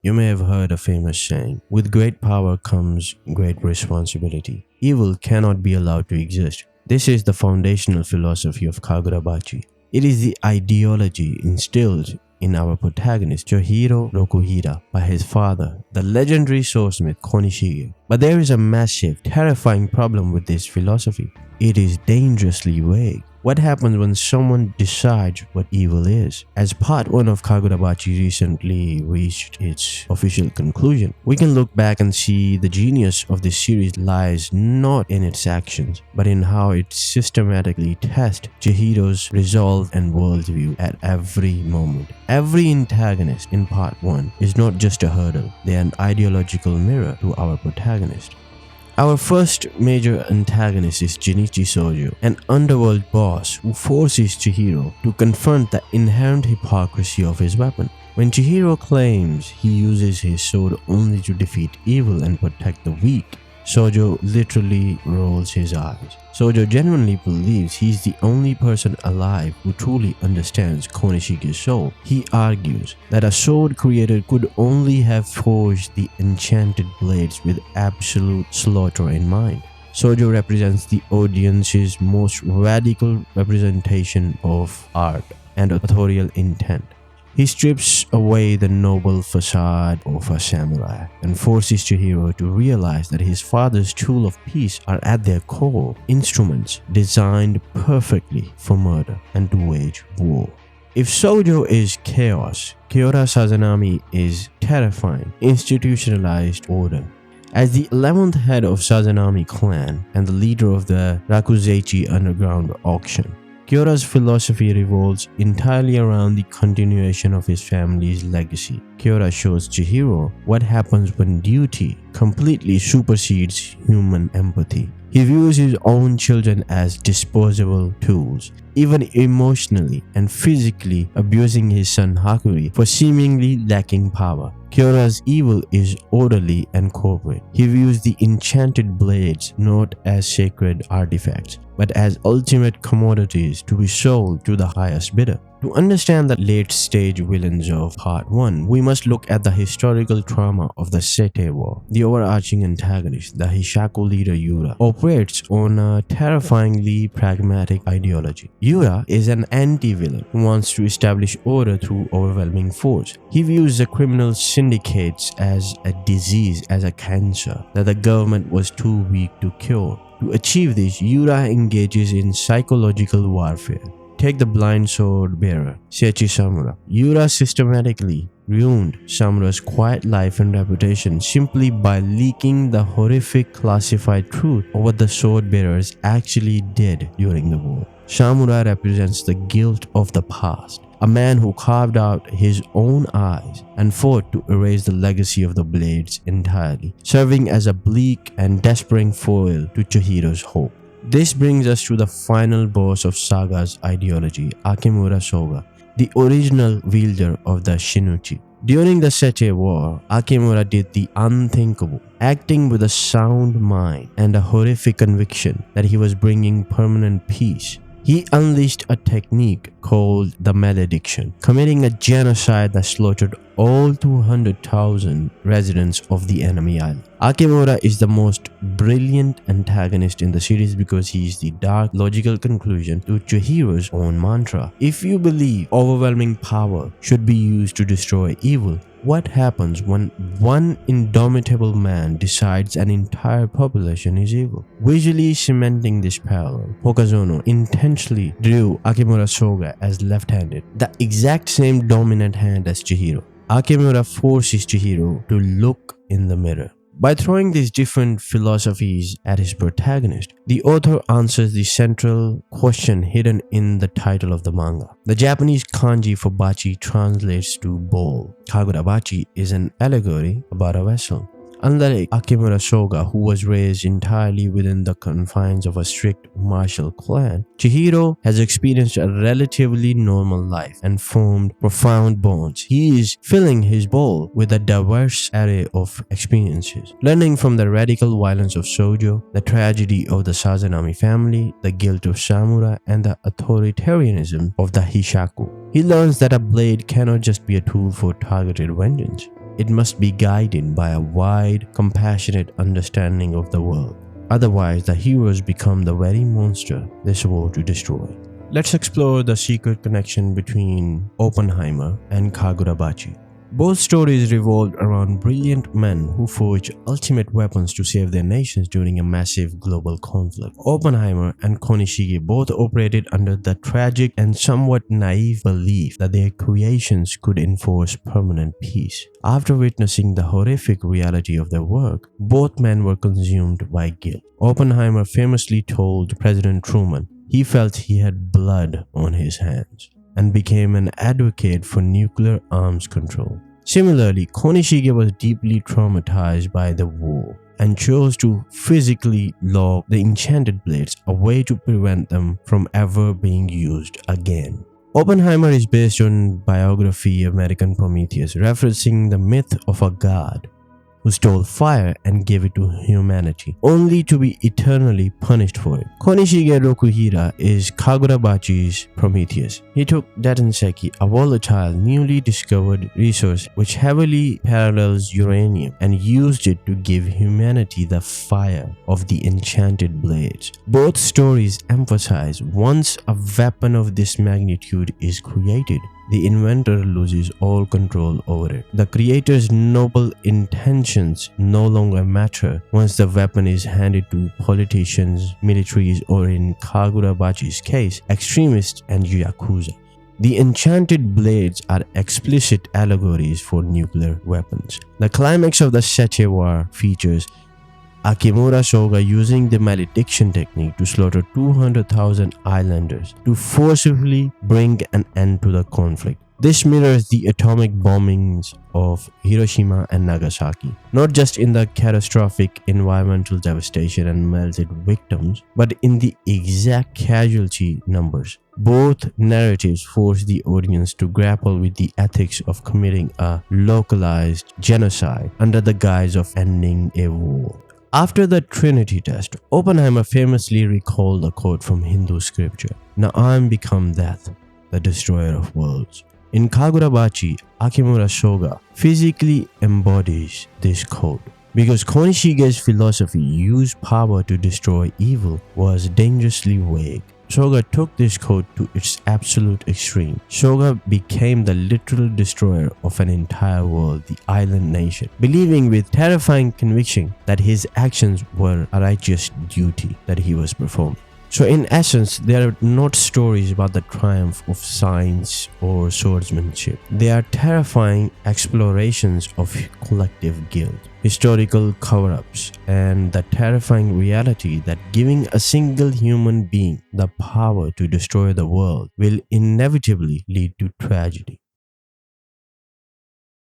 You may have heard a famous saying, with great power comes great responsibility. Evil cannot be allowed to exist. This is the foundational philosophy of Kagurabachi. It is the ideology instilled in our protagonist Chihiro Rokuhira by his father, the legendary swordsmith Konishige. But there is a massive, terrifying problem with this philosophy. It is dangerously vague. What happens when someone decides what evil is? As part 1 of Kagurabachi recently reached its official conclusion, we can look back and see the genius of this series lies not in its actions, but in how it systematically tests Chihiro's resolve and worldview at every moment. Every antagonist in part 1 is not just a hurdle, they are an ideological mirror to our protagonist. Our first major antagonist is Jinichi Sojo, an underworld boss who forces Chihiro to confront the inherent hypocrisy of his weapon. When Chihiro claims he uses his sword only to defeat evil and protect the weak, Sojo literally rolls his eyes. Sojo genuinely believes he's the only person alive who truly understands Konishige's soul. He argues that a sword creator could only have forged the enchanted blades with absolute slaughter in mind. Sojo represents the audience's most radical representation of art and authorial intent. He strips away the noble facade of a samurai and forces Chihiro to realize that his father's tool of peace are at their core instruments designed perfectly for murder and to wage war. If Sojo is chaos, Kyoda Sazanami is terrifying, institutionalized order. As the 11th head of Sazanami clan and the leader of the Rakuzeichi underground auction, Kyoda's philosophy revolves entirely around the continuation of his family's legacy. Kyoda shows Chihiro what happens when duty completely supersedes human empathy. He views his own children as disposable tools, even emotionally and physically abusing his son Hakuri for seemingly lacking power. Kyoda's evil is orderly and corporate. He views the enchanted blades not as sacred artifacts, but as ultimate commodities to be sold to the highest bidder. To understand the late-stage villains of Part 1, we must look at the historical trauma of the Sete War. The overarching antagonist, the Hishaku leader Yura, operates on a terrifyingly pragmatic ideology. Yura is an anti-villain who wants to establish order through overwhelming force. He views the criminal syndicates as a disease, as a cancer that the government was too weak to cure. To achieve this, Yura engages in psychological warfare. Take the blind sword bearer, Seiichi Samura. Yura systematically ruined Samura's quiet life and reputation simply by leaking the horrific classified truth of what the sword bearers actually did during the war. Samura represents the guilt of the past, a man who carved out his own eyes and fought to erase the legacy of the blades entirely, serving as a bleak and despairing foil to Chihiro's hope. This brings us to the final boss of Saga's ideology, Akimura Soga, the original wielder of the Shinuchi. During the Sete War, Akimura did the unthinkable, acting with a sound mind and a horrific conviction that he was bringing permanent peace. He unleashed a technique called the malediction, committing a genocide that slaughtered all 200,000 residents of the enemy island. Akimura is the most brilliant antagonist in the series because he is the dark, logical conclusion to Chihiro's own mantra. If you believe overwhelming power should be used to destroy evil, what happens when one indomitable man decides an entire population is evil? Visually cementing this parallel, Hokazono intentionally drew Akimura Soga as left-handed, the exact same dominant hand as Chihiro. Akimura forces Chihiro to look in the mirror. By throwing these different philosophies at his protagonist, the author answers the central question hidden in the title of the manga. The Japanese kanji for bachi translates to bowl. Kagurabachi is an allegory about a vessel. Unlike Akimura Soga, who was raised entirely within the confines of a strict martial clan, Chihiro has experienced a relatively normal life and formed profound bonds. He is filling his bowl with a diverse array of experiences, learning from the radical violence of Sojo, the tragedy of the Sazanami family, the guilt of Samura, and the authoritarianism of the Hishaku. He learns that a blade cannot just be a tool for targeted vengeance. it must be guided by a wide, compassionate understanding of the world. Otherwise, the heroes become the very monster they swore to destroy. Let's explore the secret connection between Oppenheimer and Kagurabachi. Both stories revolved around brilliant men who forged ultimate weapons to save their nations during a massive global conflict. Oppenheimer and Konishige both operated under the tragic and somewhat naive belief that their creations could enforce permanent peace. After witnessing the horrific reality of their work, both men were consumed by guilt. Oppenheimer famously told President Truman he felt he had blood on his hands, and became an advocate for nuclear arms control. Similarly, Konishige was deeply traumatized by the war and chose to physically lock the enchanted blades, a way to prevent them from ever being used again. Oppenheimer is based on biography American Prometheus, referencing the myth of a god who stole fire and gave it to humanity, only to be eternally punished for it. Konishige Rokuhira is Kagurabachi's Prometheus. He took Datenseki, a volatile, newly discovered resource which heavily parallels uranium, and used it to give humanity the fire of the enchanted blades. Both stories emphasize once a weapon of this magnitude is created, the inventor loses all control over it. The creator's noble intentions no longer matter once the weapon is handed to politicians, militaries, or in Kagurabachi's case, extremists and yakuza. The enchanted blades are explicit allegories for nuclear weapons. The climax of the Seche War features Akimura Soga using the malediction technique to slaughter 200,000 islanders to forcibly bring an end to the conflict. This mirrors the atomic bombings of Hiroshima and Nagasaki, not just in the catastrophic environmental devastation and melted victims, but in the exact casualty numbers. Both narratives force the audience to grapple with the ethics of committing a localized genocide under the guise of ending a war. After the Trinity test, Oppenheimer famously recalled a quote from Hindu scripture, "Now I am become death, the destroyer of worlds." In Kagurabachi, Akimura Soga physically embodies this quote. Because Konishige's philosophy used power to destroy evil was dangerously vague, Soga took this quote to its absolute extreme. Soga became the literal destroyer of an entire world, the island nation, believing with terrifying conviction that his actions were a righteous duty that he was performing. So in essence, they are not stories about the triumph of science or swordsmanship. They are terrifying explorations of collective guilt, historical cover-ups, and the terrifying reality that giving a single human being the power to destroy the world will inevitably lead to tragedy.